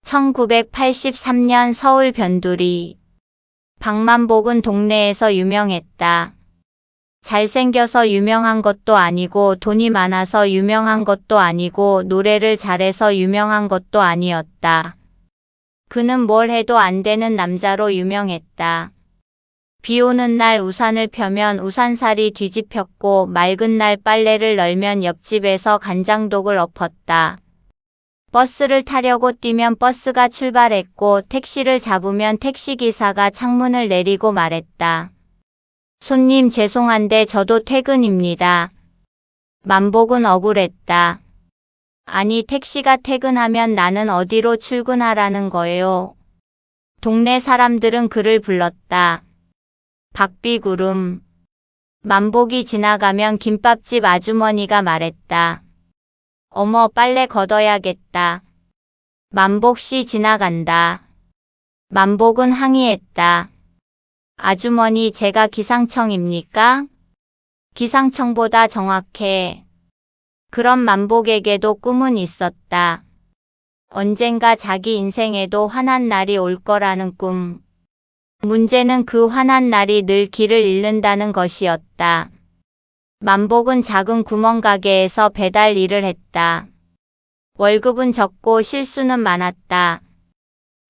1983년 서울 변두리. 박만복은 동네에서 유명했다. 잘생겨서 유명한 것도 아니고 돈이 많아서 유명한 것도 아니고 노래를 잘해서 유명한 것도 아니었다. 그는 뭘 해도 안 되는 남자로 유명했다. 비 오는 날 우산을 펴면 우산살이 뒤집혔고 맑은 날 빨래를 널면 옆집에서 간장독을 엎었다. 버스를 타려고 뛰면 버스가 출발했고 택시를 잡으면 택시기사가 창문을 내리고 말했다. 손님 죄송한데 저도 퇴근입니다. 만복은 억울했다. 아니 택시가 퇴근하면 나는 어디로 출근하라는 거예요? 동네 사람들은 그를 불렀다. 박비구름. 만복이 지나가면 김밥집 아주머니가 말했다. 어머 빨래 걷어야겠다. 만복씨 지나간다. 만복은 항의했다. 아주머니 제가 기상청입니까? 기상청보다 정확해. 그런 만복에게도 꿈은 있었다. 언젠가 자기 인생에도 환한 날이 올 거라는 꿈. 문제는 그 환한 날이 늘 길을 잃는다는 것이었다. 만복은 작은 구멍가게에서 배달 일을 했다. 월급은 적고 실수는 많았다.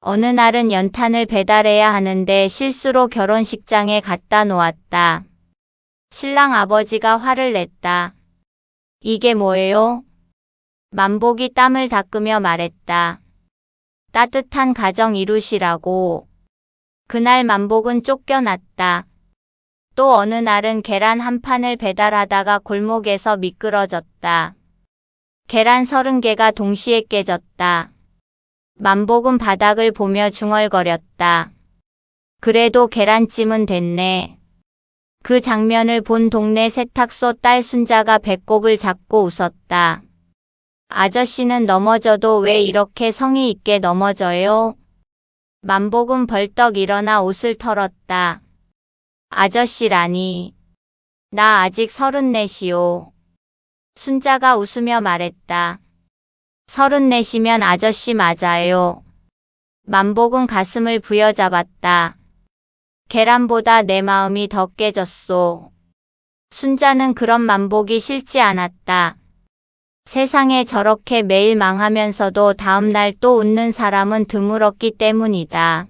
어느 날은 연탄을 배달해야 하는데 실수로 결혼식장에 갖다 놓았다. 신랑 아버지가 화를 냈다. 이게 뭐예요? 만복이 땀을 닦으며 말했다. 따뜻한 가정 이루시라고. 그날 만복은 쫓겨났다. 또 어느 날은 계란 한 판을 배달하다가 골목에서 미끄러졌다. 계란 30개가 동시에 깨졌다. 만복은 바닥을 보며 중얼거렸다. 그래도 계란찜은 됐네. 그 장면을 본 동네 세탁소 딸 순자가 배꼽을 잡고 웃었다. 아저씨는 넘어져도 왜 이렇게 성의 있게 넘어져요? 만복은 벌떡 일어나 옷을 털었다. 아저씨라니. 나 아직 34이요. 순자가 웃으며 말했다. 34이면 아저씨 맞아요. 만복은 가슴을 부여잡았다. 계란보다 내 마음이 더 깨졌소. 순자는 그런 만복이 싫지 않았다. 세상에 저렇게 매일 망하면서도 다음날 또 웃는 사람은 드물었기 때문이다.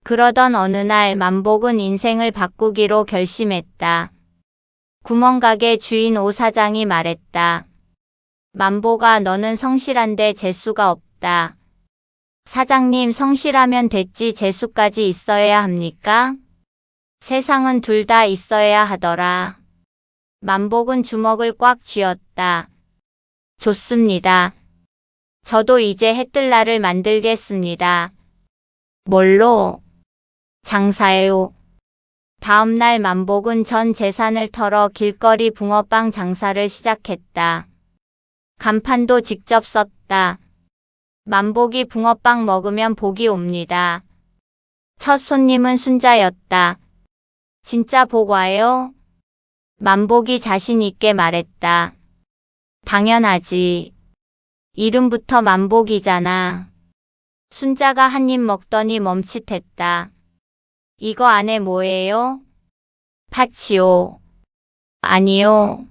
그러던 어느 날 만복은 인생을 바꾸기로 결심했다. 구멍가게 주인 오 사장이 말했다. 만복아 너는 성실한데 재수가 없다. 사장님 성실하면 됐지 재수까지 있어야 합니까? 세상은 둘 다 있어야 하더라. 만복은 주먹을 꽉 쥐었다. 좋습니다. 저도 이제 해뜰 날을 만들겠습니다. 뭘로? 장사예요. 다음 날 만복은 전 재산을 털어 길거리 붕어빵 장사를 시작했다. 간판도 직접 썼다. 만복이 붕어빵 먹으면 복이 옵니다. 첫 손님은 순자였다. 진짜 복 와요? 만복이 자신 있게 말했다. 당연하지. 이름부터 만복이잖아. 순자가 한 입 먹더니 멈칫했다. 이거 안에 뭐예요? 팥이요. 아니요.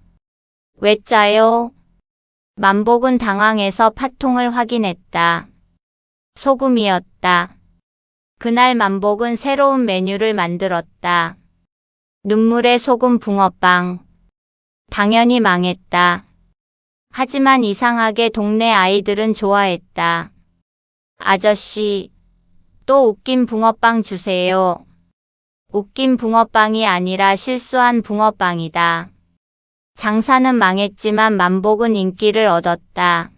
왜 짜요? 만복은 당황해서 팥통을 확인했다. 소금이었다. 그날 만복은 새로운 메뉴를 만들었다. 눈물의 소금 붕어빵. 당연히 망했다. 하지만 이상하게 동네 아이들은 좋아했다. 아저씨, 또 웃긴 붕어빵 주세요. 웃긴 붕어빵이 아니라 실수한 붕어빵이다. 장사는 망했지만 만복은 인기를 얻었다.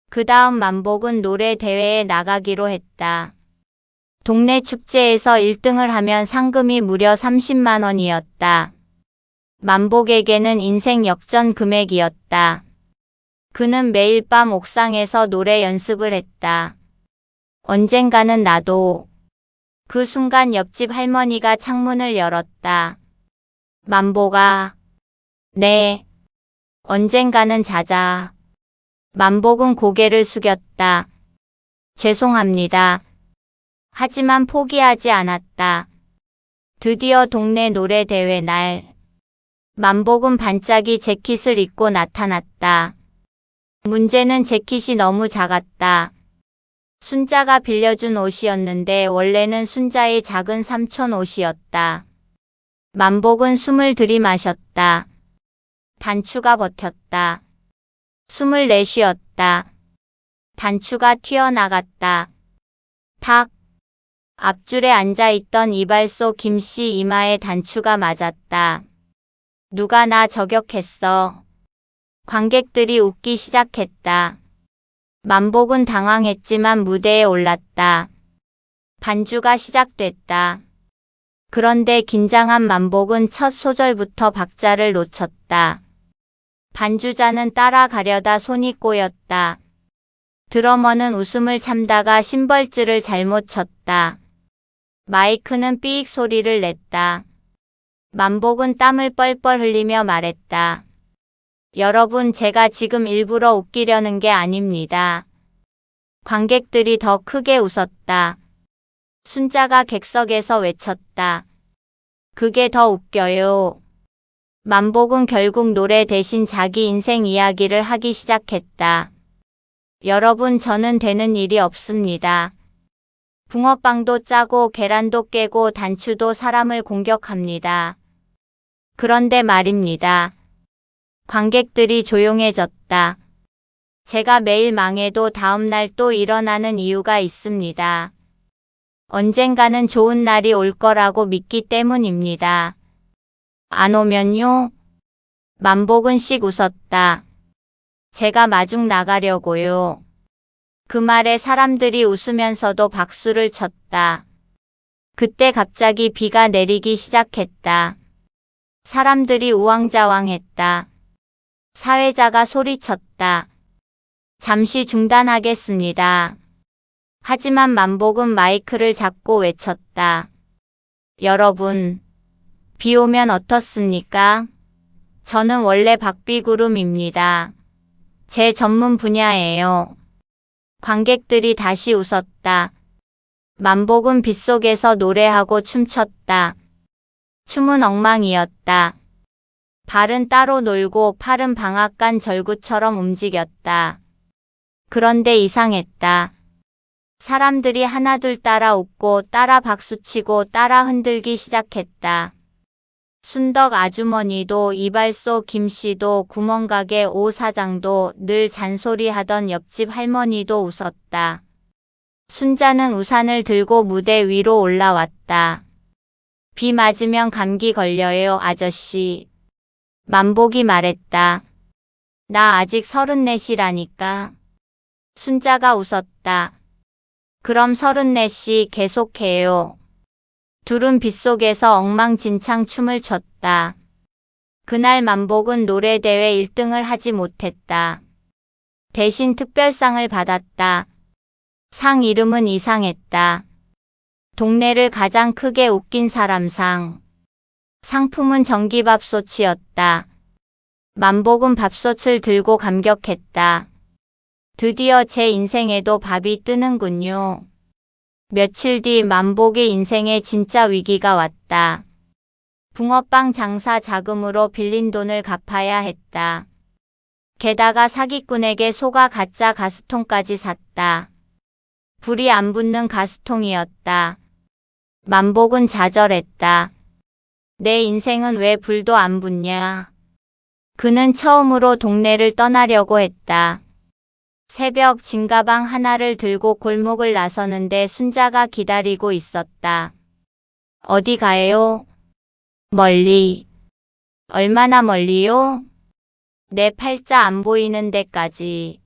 그 다음 만복은 노래 대회에 나가기로 했다. 동네 축제에서 1등을 하면 상금이 무려 30만 원이었다. 만복에게는 인생 역전 금액이었다. 그는 매일 밤 옥상에서 노래 연습을 했다. 언젠가는 나도. 그 순간 옆집 할머니가 창문을 열었다. 만복아. 네. 언젠가는 자자. 만복은 고개를 숙였다. 죄송합니다. 하지만 포기하지 않았다. 드디어 동네 노래대회 날. 만복은 반짝이 재킷을 입고 나타났다. 문제는 재킷이 너무 작았다. 순자가 빌려준 옷이었는데 원래는 순자의 작은 삼촌 옷이었다. 만복은 숨을 들이마셨다. 단추가 버텼다. 숨을 내쉬었다. 단추가 튀어나갔다. 탁! 앞줄에 앉아있던 이발소 김씨 이마에 단추가 맞았다. 누가 나 저격했어. 관객들이 웃기 시작했다. 만복은 당황했지만 무대에 올랐다. 반주가 시작됐다. 그런데 긴장한 만복은 첫 소절부터 박자를 놓쳤다. 반주자는 따라가려다 손이 꼬였다. 드러머는 웃음을 참다가 심벌즈를 잘못 쳤다. 마이크는 삐익 소리를 냈다. 만복은 땀을 뻘뻘 흘리며 말했다. 여러분, 제가 지금 일부러 웃기려는 게 아닙니다. 관객들이 더 크게 웃었다. 순자가 객석에서 외쳤다. 그게 더 웃겨요. 만복은 결국 노래 대신 자기 인생 이야기를 하기 시작했다. 여러분, 저는 되는 일이 없습니다. 붕어빵도 짜고 계란도 깨고 단추도 사람을 공격합니다. 그런데 말입니다. 관객들이 조용해졌다. 제가 매일 망해도 다음날 또 일어나는 이유가 있습니다. 언젠가는 좋은 날이 올 거라고 믿기 때문입니다. 안 오면요? 만복은 씩 웃었다. 제가 마중 나가려고요. 그 말에 사람들이 웃으면서도 박수를 쳤다. 그때 갑자기 비가 내리기 시작했다. 사람들이 우왕좌왕했다. 사회자가 소리쳤다. 잠시 중단하겠습니다. 하지만 만복은 마이크를 잡고 외쳤다. 여러분, 비 오면 어떻습니까? 저는 원래 박비구름입니다. 제 전문 분야예요. 관객들이 다시 웃었다. 만복은 빗속에서 노래하고 춤췄다. 춤은 엉망이었다. 발은 따로 놀고 팔은 방앗간 절구처럼 움직였다. 그런데 이상했다. 사람들이 하나둘 따라 웃고 따라 박수치고 따라 흔들기 시작했다. 순덕 아주머니도 이발소 김씨도 구멍가게 오 사장도 늘 잔소리하던 옆집 할머니도 웃었다. 순자는 우산을 들고 무대 위로 올라왔다. 비 맞으면 감기 걸려요, 아저씨. 만복이 말했다. 나 아직 34이라니까. 순자가 웃었다. 그럼 34시 계속해요. 둘은 빗속에서 엉망진창 춤을 췄다. 그날 만복은 노래대회 1등을 하지 못했다. 대신 특별상을 받았다. 상 이름은 이상했다. 동네를 가장 크게 웃긴 사람상. 상품은 전기밥솥이었다. 만복은 밥솥을 들고 감격했다. 드디어 제 인생에도 밥이 뜨는군요. 며칠 뒤 만복의 인생에 진짜 위기가 왔다. 붕어빵 장사 자금으로 빌린 돈을 갚아야 했다. 게다가 사기꾼에게 속아 가짜 가스통까지 샀다. 불이 안 붙는 가스통이었다. 만복은 좌절했다. 내 인생은 왜 불도 안 붙냐. 그는 처음으로 동네를 떠나려고 했다. 새벽 짐가방 하나를 들고 골목을 나서는데 순자가 기다리고 있었다. 어디 가요? 멀리. 얼마나 멀리요? 내 팔자 안 보이는 데까지.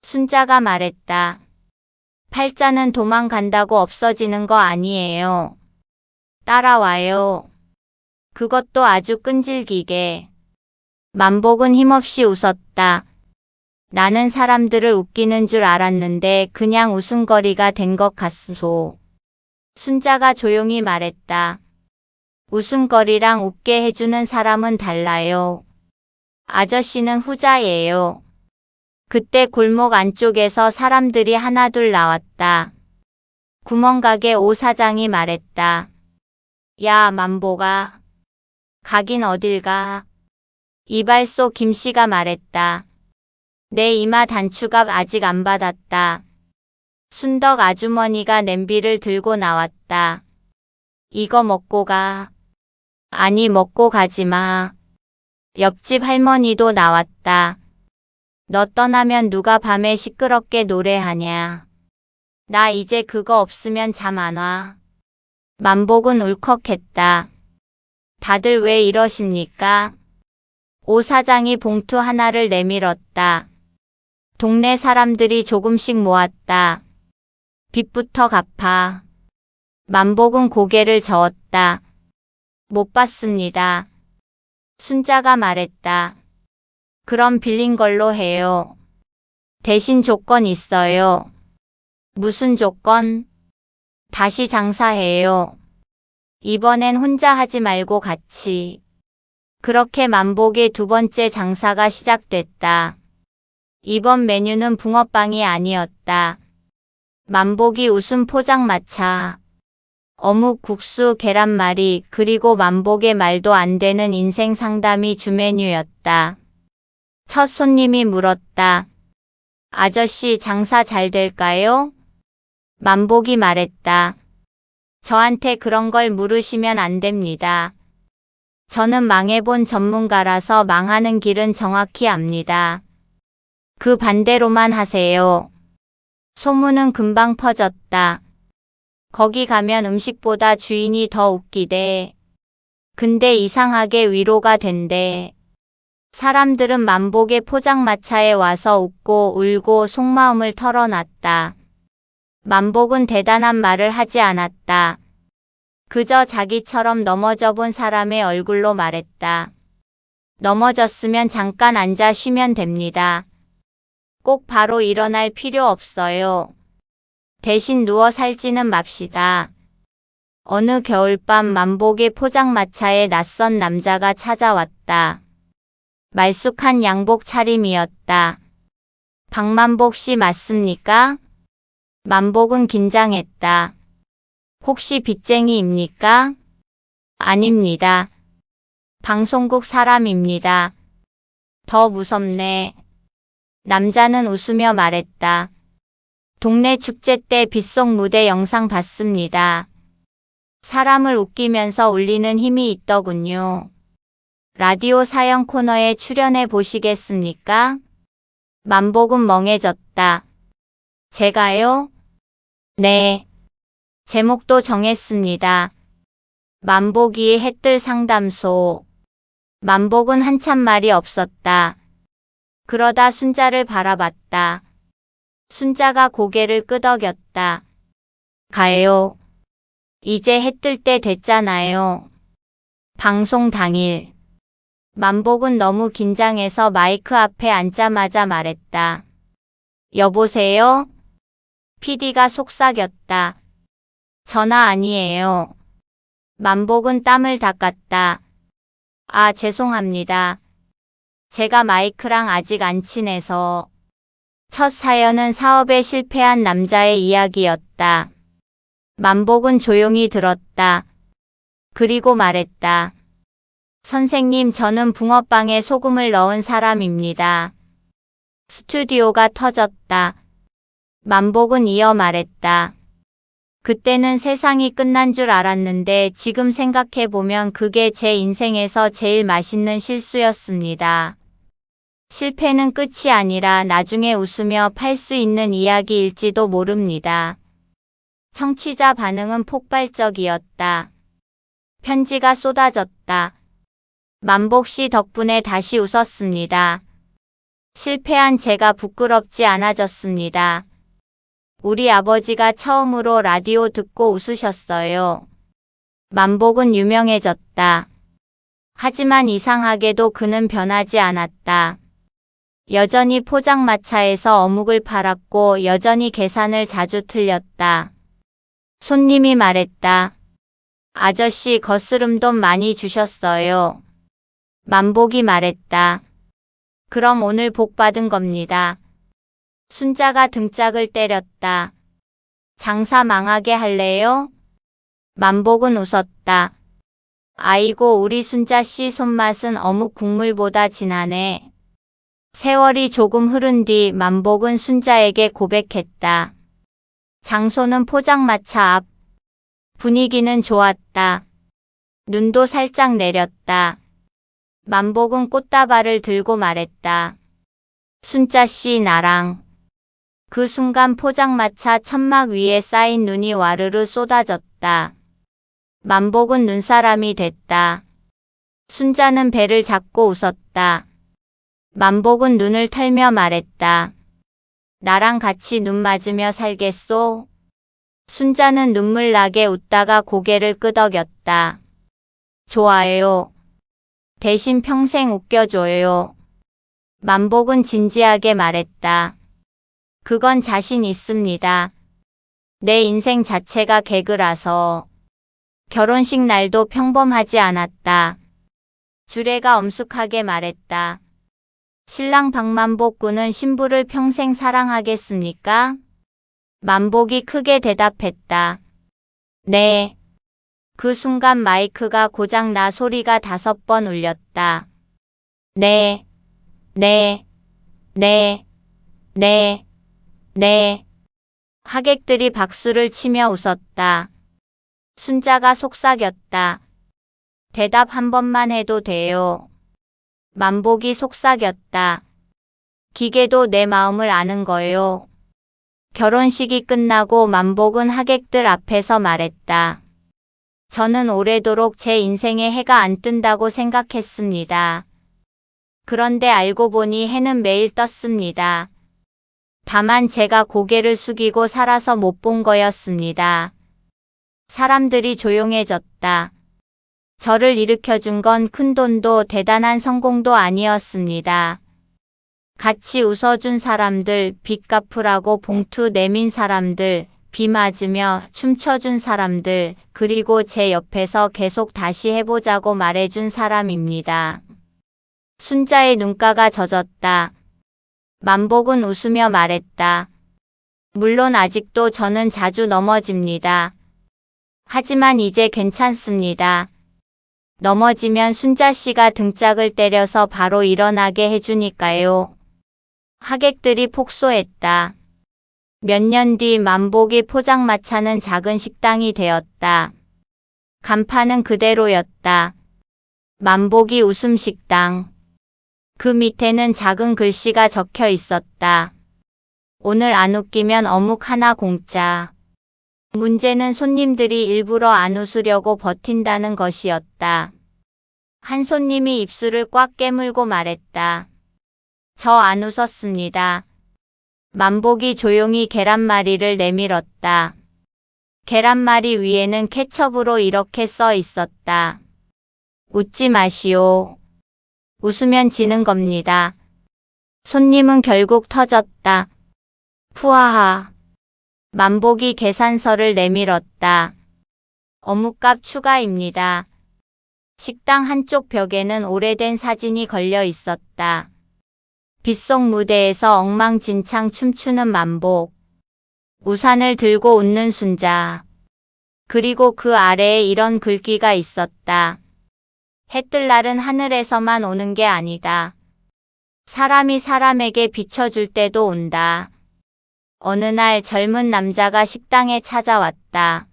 순자가 말했다. 팔자는 도망간다고 없어지는 거 아니에요. 따라와요. 그것도 아주 끈질기게. 만복은 힘없이 웃었다. 나는 사람들을 웃기는 줄 알았는데 그냥 웃음거리가 된 것 같소. 순자가 조용히 말했다. 웃음거리랑 웃게 해주는 사람은 달라요. 아저씨는 후자예요. 그때 골목 안쪽에서 사람들이 하나둘 나왔다. 구멍가게 오 사장이 말했다. 야, 만보가. 가긴 어딜 가. 이발소 김씨가 말했다. 내 이마 단추값 아직 안 받았다. 순덕 아주머니가 냄비를 들고 나왔다. 이거 먹고 가. 아니, 먹고 가지 마. 옆집 할머니도 나왔다. 너 떠나면 누가 밤에 시끄럽게 노래하냐. 나 이제 그거 없으면 잠 안 와. 만복은 울컥했다. 다들 왜 이러십니까? 오 사장이 봉투 하나를 내밀었다. 동네 사람들이 조금씩 모았다. 빚부터 갚아. 만복은 고개를 저었다. 못 받습니다. 순자가 말했다. 그럼 빌린 걸로 해요. 대신 조건 있어요. 무슨 조건? 다시 장사해요. 이번엔 혼자 하지 말고 같이. 그렇게 만복의 두 번째 장사가 시작됐다. 이번 메뉴는 붕어빵이 아니었다. 만복이 웃음 포장마차, 어묵, 국수, 계란말이, 그리고 만복의 말도 안 되는 인생 상담이 주메뉴였다. 첫 손님이 물었다. 아저씨, 장사 잘 될까요? 만복이 말했다. 저한테 그런 걸 물으시면 안 됩니다. 저는 망해본 전문가라서 망하는 길은 정확히 압니다. 그 반대로만 하세요. 소문은 금방 퍼졌다. 거기 가면 음식보다 주인이 더 웃기대. 근데 이상하게 위로가 된대. 사람들은 만복의 포장마차에 와서 웃고 울고 속마음을 털어놨다. 만복은 대단한 말을 하지 않았다. 그저 자기처럼 넘어져 본 사람의 얼굴로 말했다. 넘어졌으면 잠깐 앉아 쉬면 됩니다. 꼭 바로 일어날 필요 없어요. 대신 누워 살지는 맙시다. 어느 겨울밤 만복의 포장마차에 낯선 남자가 찾아왔다. 말쑥한 양복 차림이었다. 박만복 씨 맞습니까? 만복은 긴장했다. 혹시 빚쟁이입니까? 아닙니다. 방송국 사람입니다. 더 무섭네. 남자는 웃으며 말했다. 동네 축제 때 빗속 무대 영상 봤습니다. 사람을 웃기면서 울리는 힘이 있더군요. 라디오 사연 코너에 출연해 보시겠습니까? 만복은 멍해졌다. 제가요? 네. 제목도 정했습니다. 만복이의 해뜰 상담소. 만복은 한참 말이 없었다. 그러다 순자를 바라봤다. 순자가 고개를 끄덕였다. 가요. 이제 해 뜰 때 됐잖아요. 방송 당일. 만복은 너무 긴장해서 마이크 앞에 앉자마자 말했다. 여보세요? PD가 속삭였다. 전화 아니에요. 만복은 땀을 닦았다. 아, 죄송합니다. 제가 마이크랑 아직 안 친해서. 첫 사연은 사업에 실패한 남자의 이야기였다. 만복은 조용히 들었다. 그리고 말했다. 선생님, 저는 붕어빵에 소금을 넣은 사람입니다. 스튜디오가 터졌다. 만복은 이어 말했다. 그때는 세상이 끝난 줄 알았는데 지금 생각해보면 그게 제 인생에서 제일 맛있는 실수였습니다. 실패는 끝이 아니라 나중에 웃으며 팔 수 있는 이야기일지도 모릅니다. 청취자 반응은 폭발적이었다. 편지가 쏟아졌다. 만복 씨 덕분에 다시 웃었습니다. 실패한 제가 부끄럽지 않아졌습니다. 우리 아버지가 처음으로 라디오 듣고 웃으셨어요. 만복은 유명해졌다. 하지만 이상하게도 그는 변하지 않았다. 여전히 포장마차에서 어묵을 팔았고 여전히 계산을 자주 틀렸다. 손님이 말했다. 아저씨, 거스름돈 많이 주셨어요. 만복이 말했다. 그럼 오늘 복 받은 겁니다. 순자가 등짝을 때렸다. 장사 망하게 할래요? 만복은 웃었다. 아이고 우리 순자씨 손맛은 어묵 국물보다 진하네. 세월이 조금 흐른 뒤 만복은 순자에게 고백했다. 장소는 포장마차 앞. 분위기는 좋았다. 눈도 살짝 내렸다. 만복은 꽃다발을 들고 말했다. 순자씨 나랑. 그 순간 포장마차 천막 위에 쌓인 눈이 와르르 쏟아졌다. 만복은 눈사람이 됐다. 순자는 배를 잡고 웃었다. 만복은 눈을 털며 말했다. 나랑 같이 눈 맞으며 살겠소? 순자는 눈물 나게 웃다가 고개를 끄덕였다. 좋아요. 대신 평생 웃겨줘요. 만복은 진지하게 말했다. 그건 자신 있습니다. 내 인생 자체가 개그라서. 결혼식 날도 평범하지 않았다. 주례가 엄숙하게 말했다. 신랑 박만복 군은 신부를 평생 사랑하겠습니까? 만복이 크게 대답했다. 네. 그 순간 마이크가 고장나 소리가 5번 울렸다. 네, 네, 네, 네, 네. 하객들이 박수를 치며 웃었다. 순자가 속삭였다. 대답 한 번만 해도 돼요. 만복이 속삭였다. 기계도 내 마음을 아는 거요. 결혼식이 끝나고 만복은 하객들 앞에서 말했다. 저는 오래도록 제 인생에 해가 안 뜬다고 생각했습니다. 그런데 알고 보니 해는 매일 떴습니다. 다만 제가 고개를 숙이고 살아서 못 본 거였습니다. 사람들이 조용해졌다. 저를 일으켜준 건 큰돈도 대단한 성공도 아니었습니다. 같이 웃어준 사람들, 빚 갚으라고 봉투 내민 사람들, 비 맞으며 춤춰준 사람들, 그리고 제 옆에서 계속 다시 해보자고 말해준 사람입니다. 순자의 눈가가 젖었다. 만복은 웃으며 말했다. 물론 아직도 저는 자주 넘어집니다. 하지만 이제 괜찮습니다. 넘어지면 순자씨가 등짝을 때려서 바로 일어나게 해주니까요. 하객들이 폭소했다. 몇 년 뒤 만복이 포장마차는 작은 식당이 되었다. 간판은 그대로였다. 만복이 웃음식당. 그 밑에는 작은 글씨가 적혀 있었다. 오늘 안 웃기면 어묵 하나 공짜. 문제는 손님들이 일부러 안 웃으려고 버틴다는 것이었다. 한 손님이 입술을 꽉 깨물고 말했다. 저 안 웃었습니다. 만복이 조용히 계란말이를 내밀었다. 계란말이 위에는 케첩으로 이렇게 써 있었다. 웃지 마시오. 웃으면 지는 겁니다. 손님은 결국 터졌다. 푸하하. 만복이 계산서를 내밀었다. 어묵값 추가입니다. 식당 한쪽 벽에는 오래된 사진이 걸려 있었다. 빗속 무대에서 엉망진창 춤추는 만복. 우산을 들고 웃는 순자. 그리고 그 아래에 이런 글귀가 있었다. 해 뜰 날은 하늘에서만 오는 게 아니다. 사람이 사람에게 비춰줄 때도 온다. 어느 날 젊은 남자가 식당에 찾아왔다.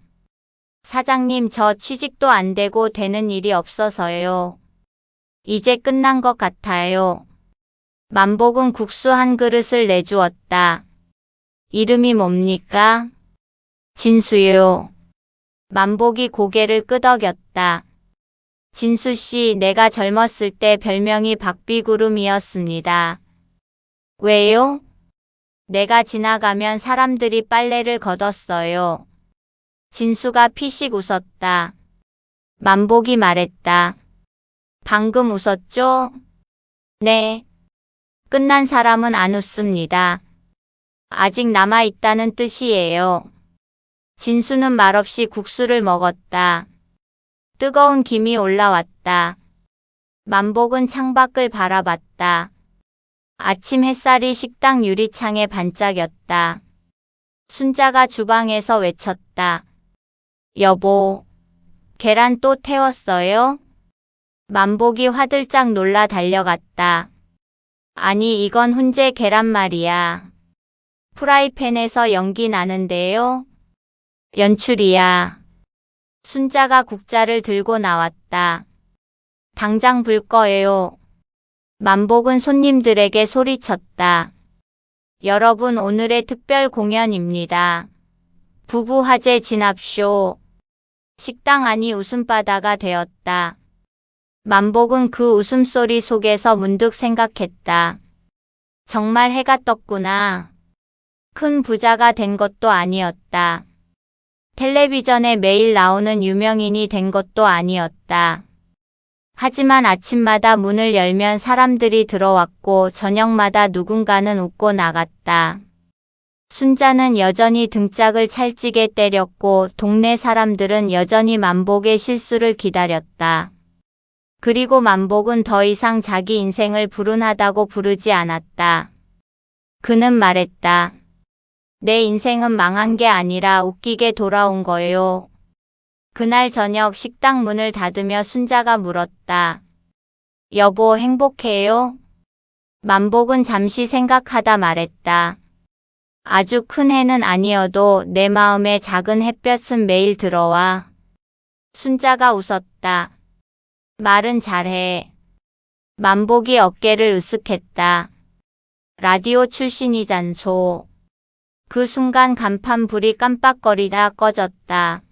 사장님, 저 취직도 안 되고 되는 일이 없어서요. 이제 끝난 것 같아요. 만복은 국수 한 그릇을 내주었다. 이름이 뭡니까? 진수요. 만복이 고개를 끄덕였다. 진수씨, 내가 젊었을 때 별명이 박비구름이었습니다. 왜요? 내가 지나가면 사람들이 빨래를 걷었어요. 진수가 피식 웃었다. 만복이 말했다. 방금 웃었죠? 네. 끝난 사람은 안 웃습니다. 아직 남아있다는 뜻이에요. 진수는 말없이 국수를 먹었다. 뜨거운 김이 올라왔다. 만복은 창밖을 바라봤다. 아침 햇살이 식당 유리창에 반짝였다. 순자가 주방에서 외쳤다. 여보, 계란 또 태웠어요? 만복이 화들짝 놀라 달려갔다. 아니, 이건 훈제 계란말이야. 프라이팬에서 연기 나는데요? 연출이야. 순자가 국자를 들고 나왔다. 당장 불 거예요. 만복은 손님들에게 소리쳤다. 여러분, 오늘의 특별 공연입니다. 부부 화제 진압쇼. 식당 안이 웃음바다가 되었다. 만복은 그 웃음소리 속에서 문득 생각했다. 정말 해가 떴구나. 큰 부자가 된 것도 아니었다. 텔레비전에 매일 나오는 유명인이 된 것도 아니었다. 하지만 아침마다 문을 열면 사람들이 들어왔고 저녁마다 누군가는 웃고 나갔다. 순자는 여전히 등짝을 찰지게 때렸고 동네 사람들은 여전히 만복의 실수를 기다렸다. 그리고 만복은 더 이상 자기 인생을 불운하다고 부르지 않았다. 그는 말했다. 내 인생은 망한 게 아니라 웃기게 돌아온 거예요. 그날 저녁 식당 문을 닫으며 순자가 물었다. 여보, 행복해요? 만복은 잠시 생각하다 말했다. 아주 큰 해는 아니어도 내 마음에 작은 햇볕은 매일 들어와. 순자가 웃었다. 말은 잘해. 만복이 어깨를 으쓱했다. 라디오 출신이잖소. 그 순간 간판 불이 깜빡거리다 꺼졌다.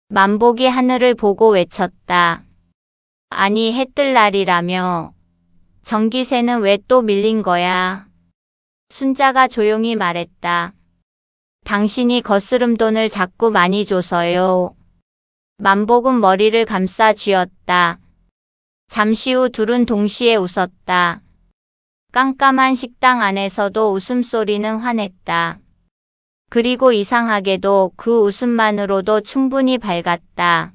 만복이 하늘을 보고 외쳤다. 아니, 해 뜰 날이라며. 전기세는 왜 또 밀린 거야? 순자가 조용히 말했다. 당신이 거스름돈을 자꾸 많이 줘서요. 만복은 머리를 감싸 쥐었다. 잠시 후 둘은 동시에 웃었다. 깜깜한 식당 안에서도 웃음소리는 환했다. 그리고 이상하게도 그 웃음만으로도 충분히 밝았다.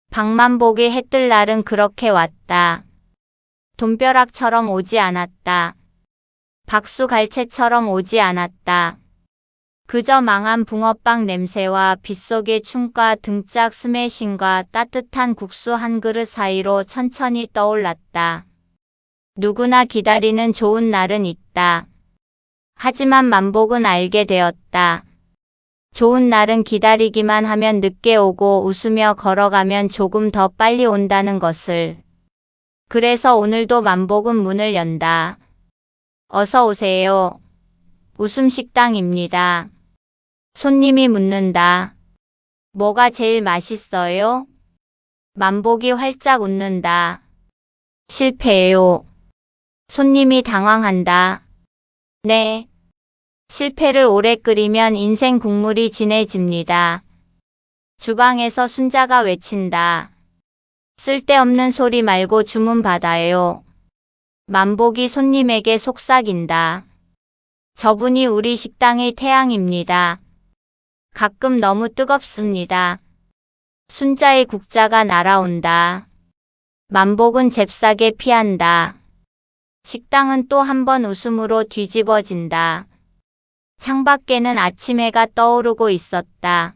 박만복이 해 뜰 날은 그렇게 왔다. 돈벼락처럼 오지 않았다. 박수갈채처럼 오지 않았다. 그저 망한 붕어빵 냄새와 빗속의 춤과 등짝 스매싱과 따뜻한 국수 한 그릇 사이로 천천히 떠올랐다. 누구나 기다리는 좋은 날은 있다. 하지만 만복은 알게 되었다. 좋은 날은 기다리기만 하면 늦게 오고 웃으며 걸어가면 조금 더 빨리 온다는 것을. 그래서 오늘도 만복은 문을 연다. 어서 오세요. 웃음식당입니다. 손님이 묻는다. 뭐가 제일 맛있어요? 만복이 활짝 웃는다. 실패예요. 손님이 당황한다. 네. 실패를 오래 끓이면 인생 국물이 진해집니다. 주방에서 순자가 외친다. 쓸데없는 소리 말고 주문 받아요. 만복이 손님에게 속삭인다. 저분이 우리 식당의 태양입니다. 가끔 너무 뜨겁습니다. 순자의 국자가 날아온다. 만복은 잽싸게 피한다. 식당은 또 한 번 웃음으로 뒤집어진다. 창밖에는 아침 해가 떠오르고 있었다.